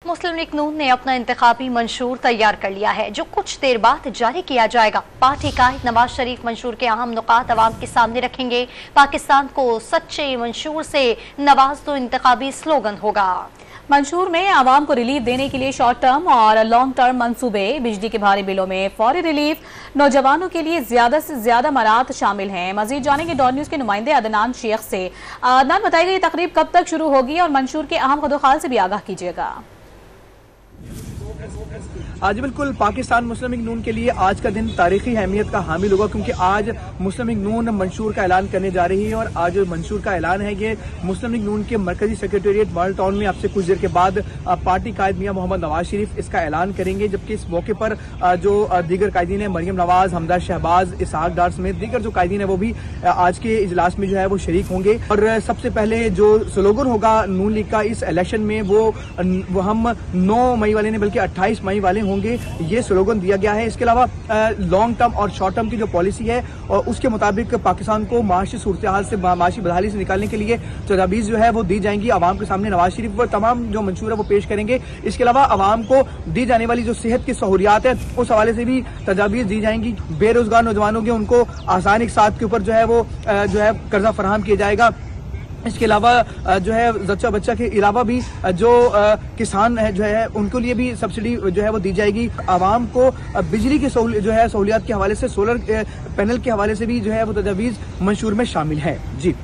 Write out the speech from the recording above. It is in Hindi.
मुस्लिम लीग नून ने अपना इंतखाबी मंशूर तैयार कर लिया है, जो कुछ देर बाद जारी किया जाएगा। पार्टी कायद नवाज शरीफ मंशूर के अहम नुकात अवाम के सामने रखेंगे। पाकिस्तान को सच्चे मंशूर से नवाज दो इंतखाबी स्लोगन होगा। मंशूर में आवाम को रिलीफ देने के लिए शॉर्ट टर्म और लॉन्ग टर्म मंसूबे, बिजली के भारी बिलों में फौरी रिलीफ, नौजवानों के लिए ज्यादा से ज्यादा मराहत शामिल हैं। मजीद जानेंगे डॉट न्यूज के नुमाइंदे अदनान शेख से। अदनान, बताइए ये तकरीब कब तक शुरू होगी और मंशूर के अहम कदोखाल से भी आगाह कीजिएगा। आज बिल्कुल पाकिस्तान मुस्लिम लीग नून के लिए आज का दिन तारीखी अहमियत का हामिल होगा, क्योंकि आज मुस्लिम लीग नून मंशूर का ऐलान करने जा रही है। और आज जो मंशूर का ऐलान है ये मुस्लिम लीग नून के मरकजी सेक्रेटेरिएट मॉडल टाउन में आपसे कुछ देर के बाद पार्टी कायद मियां मोहम्मद नवाज शरीफ इसका ऐलान करेंगे। जबकि इस मौके पर जो दीगर कायदीन है, मरियम नवाज, हमदा शहबाज, इसहाक डार समेत दीगर जो कायदीन है वो भी आज के इजलास में जो है वो शरीक होंगे। और सबसे पहले जो स्लोगन होगा नून लीग का इस इलेक्शन में वो हम 9 मई वाले नहीं बल्कि 28 मई वाले होंगे, ये स्लोगन दिया गया है। इसके अलावा लॉन्ग टर्म और शॉर्ट टर्म की जो पॉलिसी है और उसके मुताबिक पाकिस्तान को माशी सूरत-ए-हाल से, माशी बदहाली से निकालने के लिए तजावीज़ जो है वो दी जाएंगी। आवाम के सामने नवाज शरीफ वो तमाम जो मंशूर है वो पेश करेंगे। इसके अलावा आवाम को दी जाने वाली जो सेहत की सहूलियात है उस हवाले से भी तजावीज़ दी जाएंगी। बेरोजगार नौजवानों के उनको आसान इक़्तिसाद के ऊपर जो है वो कर्जा फराहम किया जाएगा। इसके अलावा जो है जच्चा बच्चा के अलावा भी जो किसान है जो है उनको लिए भी सब्सिडी जो है वो दी जाएगी। आवाम को बिजली की सहूलियात के हवाले से, सोलर पैनल के हवाले से भी जो है वो तजवीज़ मंशूर में शामिल है। जी।